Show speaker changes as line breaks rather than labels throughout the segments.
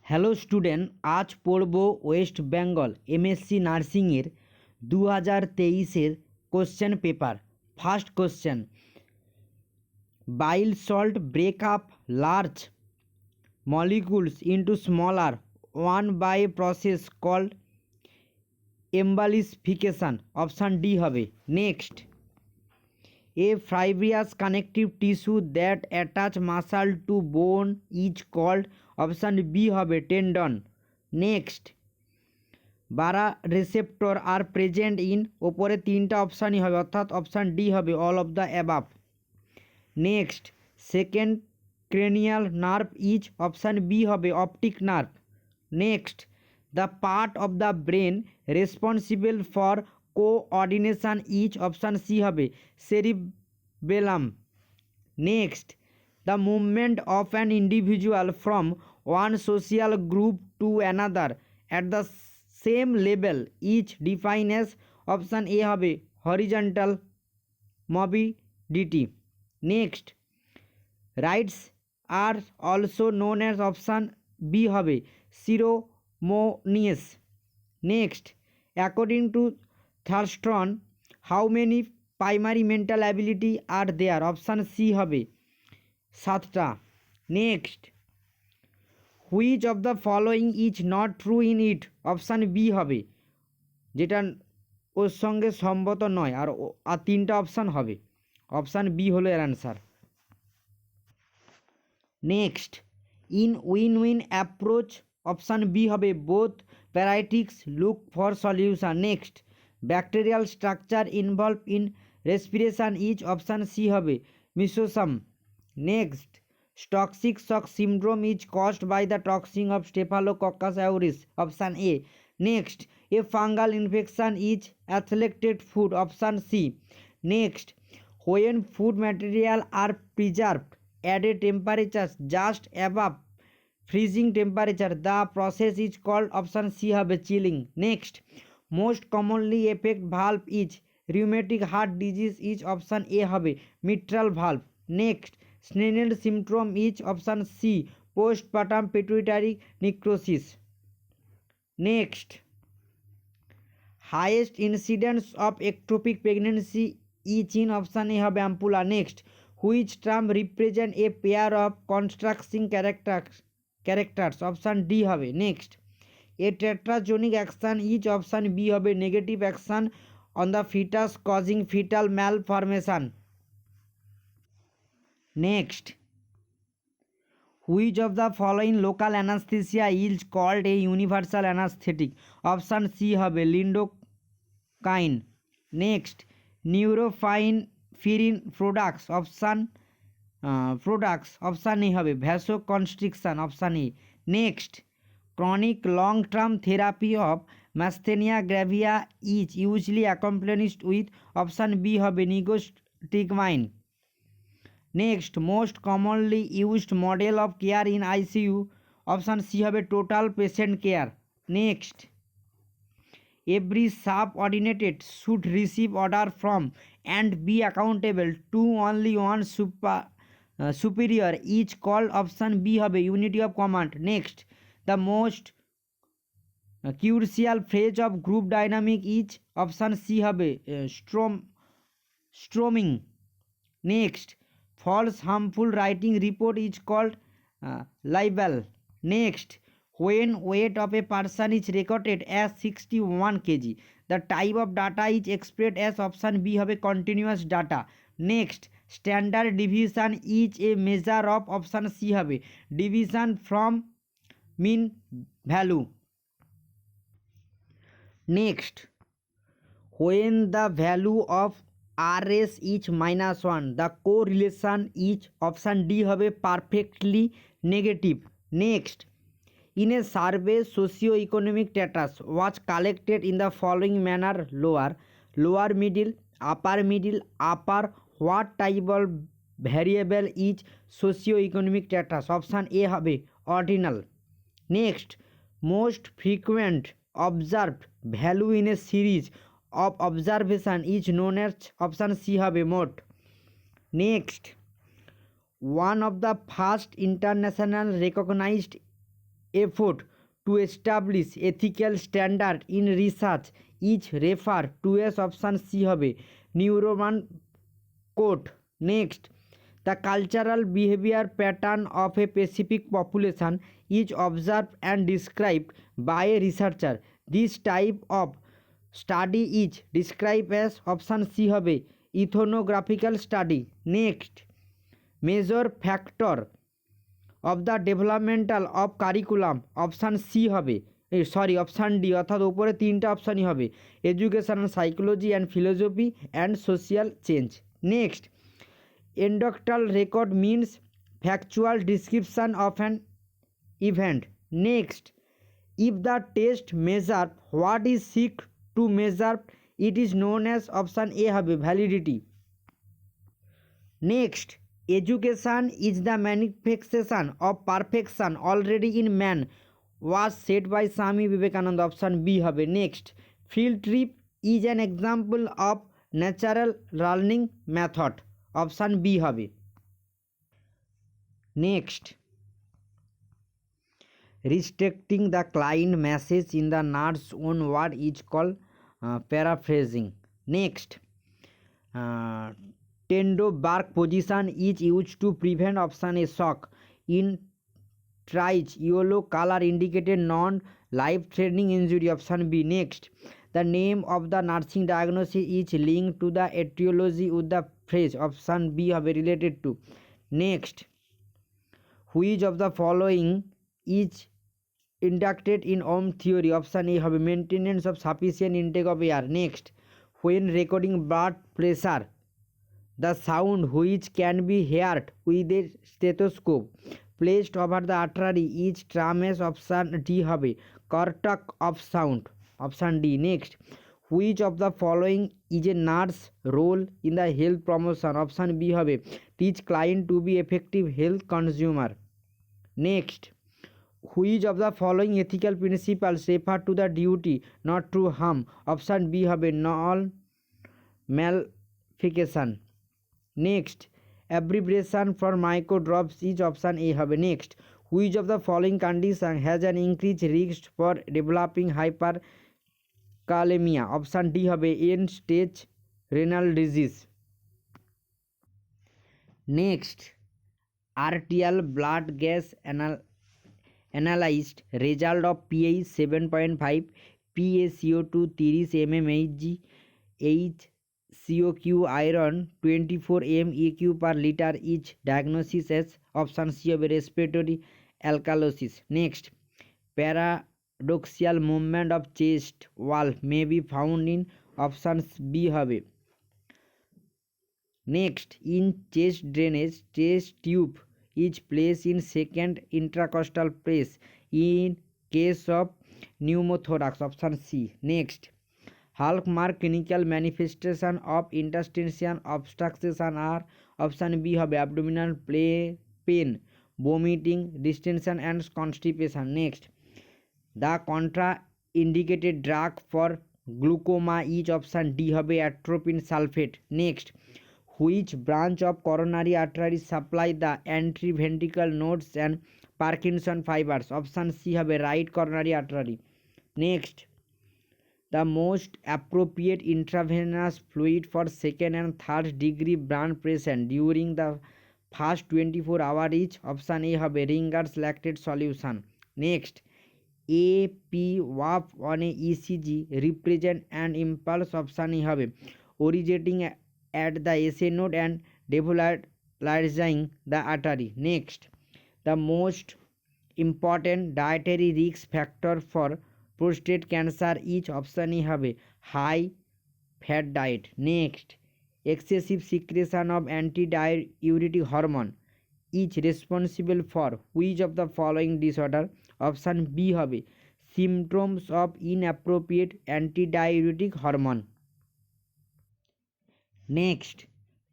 Hello student, আজ পড়ব West Bengal MSc নার্সিংয়ের 2023-এর question paper. First question, bile salt break up large molecules into smaller one by a process called emulsification. Option D হবে। Next, a fibrous connective tissue that attach muscle to bone is called, option B হবে tendon. next, baroreceptor are present in, ওপরে তিনটা অপশানই হবে অর্থাৎ option D হবে all of the above. Next, second cranial nerve is, option B হবে optic nerve. Next, the part of the brain responsible for coordination is, option C হবে cerebellum. Next, the movement of an individual from one social group to another at the same level is define as, option A হবে horizontal mobility. Next, rights আর also known as, option B হবে ceremonious. Next, according to Thurstone how many primary mental ability are there, option C হবে 7টা। Next, which of the following is not true in it, option B হবে যেটা ওর সঙ্গে সম্মত নয়, আর তিনটা option হবে, অপশান বি হলো এর answer. Next, in win win approach, option B হবে both parties look for solution. Next, bacterial structure involve in respiration is, option C হবে mesosome. Next, toxic shock syndrome is caused by the toxin of staphylococcus aureus, option A. Next, a fungal infection is athlete's foot, option C. Next, when food material are preserved at a temperature just above freezing temperature the process is called, option C হবে chilling. Next, most commonly affect valve is rheumatic heart disease is, option A হবে mitral valve. Next, Snellen syndrome is, option C postpartum pituitary necrosis. Next, highest incidence of ectopic pregnancy is in, option A হবে ampulla. Next, which term represent a pair of constructing characters, option D হবে। Next, a tetragonic action is, option B হবে negative action on the fetus causing fetal malformation. Next, which of the following local anesthesia is called a universal anesthetic, option C হবে lidocaine. Next, neurofirin products, option A হবে vasoconstriction, option A. Next, chronic long term therapy of myasthenia gravis is usually accompanied with, option B হবে neostigmine. Next, most commonly used model of care in ICU, option C হবে total patient care. Next, every subordinated should receive order from and be accountable to only one superior is called, option B হবে unity of command. Next, the most crucial phase of group dynamic is, option C হবে storming. Next, false harmful writing report is called libel. Next, when weight of a person is recorded as 61 kg the type of data is expressed as, option B হবে continuous data. Next, standard deviation is a measure of, option C হবে deviation from mean value. Next, when the value of RS is -1 the correlation is, option D হবে perfectly negative. Next, in a survey socio-economic status was collected in the following manner: lower middle, upper, what type of variable is socio-economic status, option A হবে ordinal. Next, most frequent observed value in a series of observation is known as, option C হবে mode. Next, one of the first international recognized effort to establish ethical standard in research is referred to as option C হবে Neuroman code. Next, the cultural behavior pattern of a specific population is observed and described by a researcher. This type of study is described as option C হবে ethnographical study. Next, major factor of the developmental of curriculum option C হবে option D, অর্থাৎ উপরে তিনটা অপশানই হবে education, psychology and philosophy and social change. Next, anecdotal record means factual description of an event. Next, if the test measure what is seek to measure it is known as option A হবে validity. Next, education is the manifestation of perfection already in man was said by Swami Vivekananda, option B হবে। Next, field trip is an example of natural learning method, option B হবে। Next, restricting the client message in the nurse own word is called paraphrasing. Next, tendo bark position is used to prevent option A shock in tries yellow color indicated non life threatening injury, option B. Next, the name of the nursing diagnosis is linked to the etiology with the phrase, option B হবে related to. Next, which of the following is inducted in Ohm theory, option A হবে maintenance of sufficient intake of air. Next, when recording blood pressure the sound which can be heard with a stethoscope placed over the artery is termed as, option D হবে curtac of sound, option D. Next, which of the following is a nurse role in the health promotion, option B হবে teach client to be effective health consumer. Next, which of the following ethical principles refer to the duty not to harm, option B হবে non malefication. Next, abbreviation for microdrops is option A হবে। Next, which of the following condition has an increased risk for developing hyperkalemia, option D হবে end stage renal disease. Next, arterial blood gas analyzed result of pH 7.5 PaCO2 30 mmHg HCOQ iron 24 MEq per liter is diagnosis as, option C হবে respiratory alkalosis. Next, paradoxial movement of chest wall may be found in, option B হবে। Next, in chest drainage chest tube is placed in second intercostal space in case of pneumothorax, option C. Next, hallmark clinical manifestation of intestinal obstruction are, option B হবে abdominal pain, vomiting, distension and constipation. Next, the contraindicated drug for glaucoma is, option D হবে atropine sulfate. Next, which branch of coronary artery supply the anteventricular nodes and Parkinson fibers, option C হবে right coronary artery. Next, the most appropriate intravenous fluid for second and third degree burn patient during the first 24 hours is, option A হবে Ringer's lactate solution. Next, AP-WAF on a ECG represent an impulse, option A হবে originating at the SA node and devolarizing the artery. Next, the most important dietary risk factor for prostate cancer is, option A হবে high fat diet. Next, excessive secretion of antidiuretic hormone is responsible for which of the following disorder, option B হবে symptoms of inappropriate antidiuretic hormone. Next,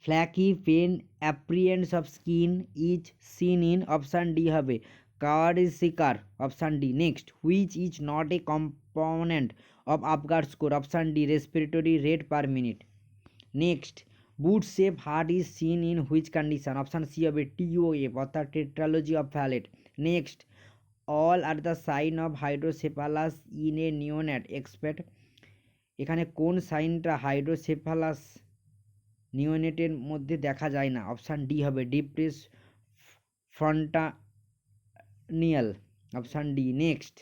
flaky pain appearance of skin is seen in, option D হবে Kawasaki, option D. Next, which is not a component of Apgar score, option D respiratory rate per minute. Next, boot shape heart is seen in which condition, option C হবে TOF অর্থাৎ tetralogy of Fallot. Next, all are the sign of hydrocephalus in a neonate except. এখানে কোন সাইনটা hydrocephalus নিওনেটের মধ্যে দেখা যায় না? অপশান ডি হবে depressed fontanelle, option D. Next,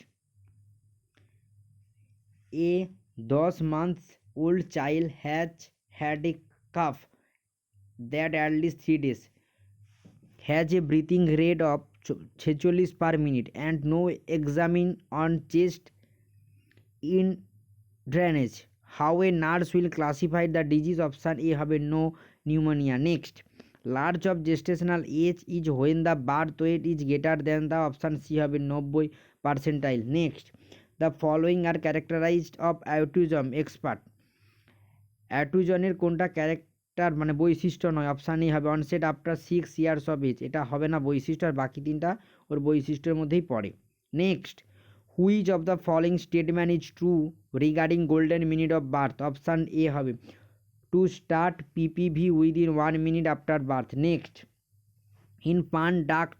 a 10 months old child has had a cough that at least 3 days, has a breathing rate of 46 per minute and no examine on chest in drainage. How a nurse will classify the disease? Option A হবে no pneumonia. Next, large of gestational age is when the birth weight is greater than the, option C হবে 90 percentile. Next, the following are characterized of autism expert. অ্যাটুজনের কোনটা character মানে বৈশিষ্ট্য নয়? Option A হবে onset after 6 years of age, এটা হবে না বৈশিষ্ট্য, আর বাকি তিনটা ওর বৈশিষ্ট্যের মধ্যেই পড়ে। Next, which of the following statement is true regarding golden minute of birth? Option A হবে to start PPV within 1 minute after birth. Next, in pan duct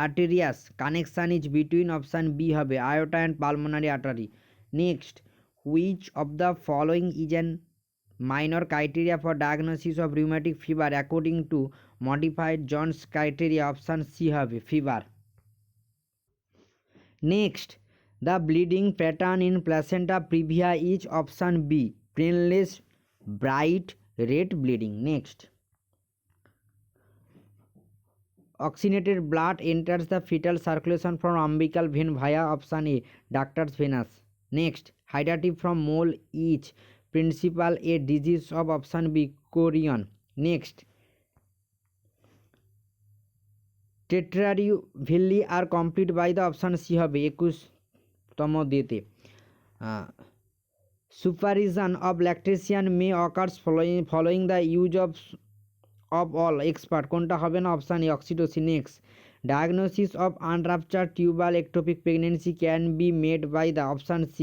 arteriosus connection is between, option B হবে aorta and pulmonary artery. Next, which of the following is an minor criteria for diagnosis of rheumatic fever according to modified Jones criteria? Option C হবে fever. Next, the bleeding pattern in placenta previa is, option B painless bright red bleeding. Next, oxygenated blood enters the fetal circulation from umbilical vein via, option A ductus venous. Next, hydatid from mole is principal a disease of, option B chorion. Next, tetraryuvilli are complete by the, option C হবে 21তম ডেতে। Supervision of lactation may occurs following the use of all expert, কোনটা হবে না? Option A oxytocin. Next, diagnosis of unruptured tubal ectopic pregnancy can be made by the, option C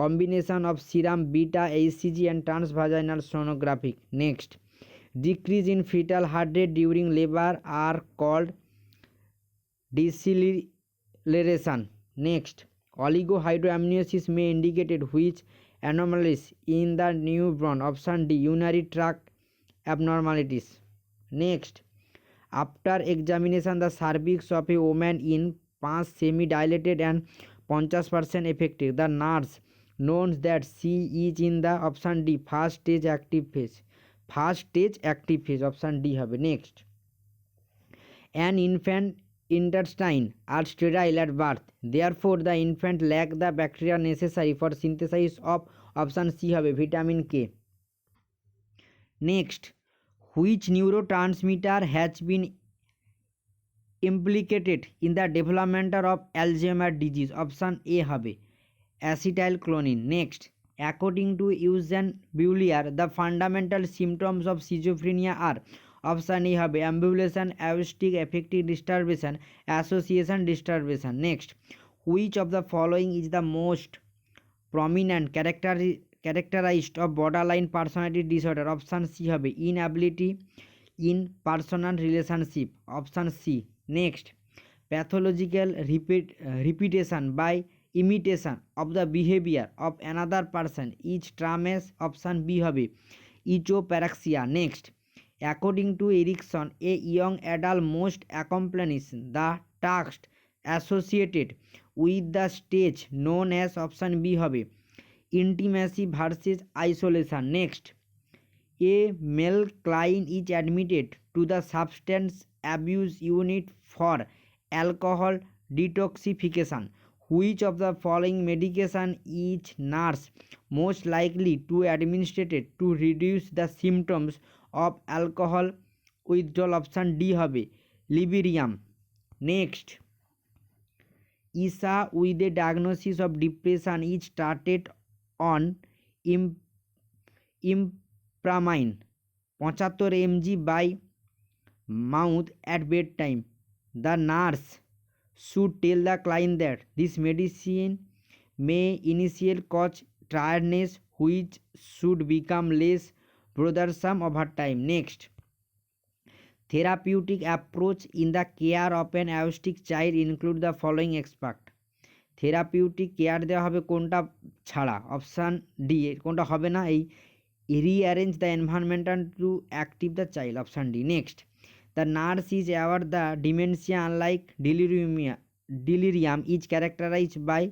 combination of serum beta hcg and transvaginal sonography. Next, decrease in fetal heart rate during labor are called deceleration. Next, oligohydramnios may indicate which anomalies in the newborn? Option D urinary tract abnormalities. Next, after examination the cervix of a woman in 5 semi dilated and 50% effective, the nurse knows that she is in the, option D first stage active phase. First stage active phase, option D হবে। Next, an infant intestine are sterile at birth, therefore the infant lack the bacteria necessary for synthesis of, option C হবে vitamin K. Next, which neurotransmitter has been implicated in the development of Alzheimer disease? Option A হবে acetylcholine. Next, according to Eugene Bullier, the fundamental symptoms of schizophrenia are, option A হবে ambulation, acoustic, affective disturbance, association disturbance. Next, which of the following is the most prominent characterized of borderline personality disorder? Option C হবে inability in personal relationship, option C. Next, pathological repetition by imitation of the behavior of another person is termed as, option B হবে ichoparaxia. Next, according to Erickson, a young adult must accomplish the task associated with the stage known as, option B হবে intimacy versus isolation. Next, a male client is admitted to the substance abuse unit for alcohol detoxification. Which of the following medication is nurse most likely to administer to reduce the symptoms of alcohol withdrawal? Option D হবে লিবেরিয়াম। Next, Isa with a diagnosis of depression is started on impramine 75 mg by mouth at bedtime. The nurse should tell the client that this medicine may initially cause tiredness, which should become less bothersome over time. Next, therapeutic approach in the care of an autistic child include the following except. Therapeutic care দেওয়া হবে কোনটা ছাড়া? Option D. কোনটা হবে না? এই rearrange the environment to active the child, option D. Next, the nurse is aware the dementia unlike delirium is characterised by,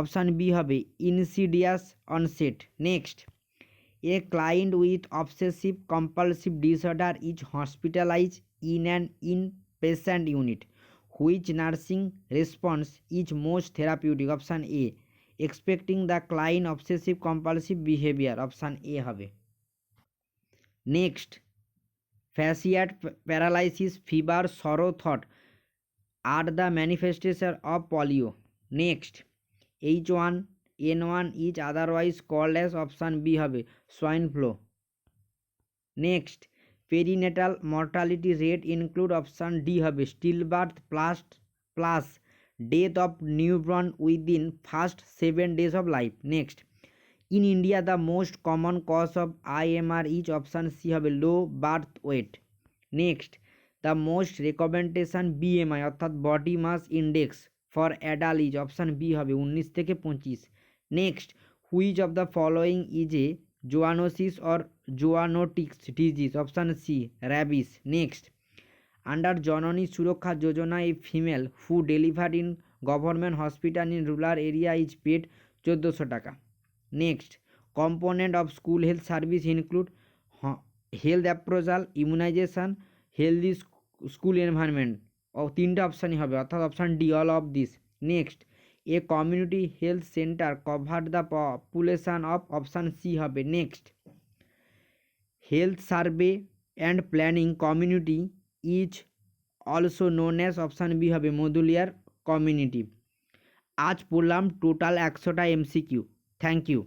option B হবে insidious onset. Next, a client with obsessive compulsive disorder is hospitalised in an inpatient unit, which nursing response is most therapeutic, option A expecting the client obsessive compulsive behaviour, option A হবে। Next, flaccid paralysis, fever, sore থট are the manifestation of polio. Next, H1N1 is otherwise called as, option B হবে swine flu. Next, perinatal mortality rate include, option D হবে stillbirth plus death of newborn within first 7 days of life. Next, in India the most common cause of IMR is, option C হবে low birth weight. Next, the most recommendation BMI অর্থাৎ body mass index for adult is, option B হবে 19 থেকে 25. Next, which of the following is a zoonosis or zoonotic disease, option C rabies. Next, under Janani Surakha Yojana a female who delivered in government hospital in rural area is paid 1400 টাকা. Next, component of school health service include health appraisal, immunization, healthy school environment. ও তিনটা অপশানই হবে অর্থাৎ option D all of this. Next, a community health centre covered the population of, option C হবে। Next, health survey and planning community is also known as, option B হবে modular community. আজ পড়লাম total 100টা MCQ। Thank you.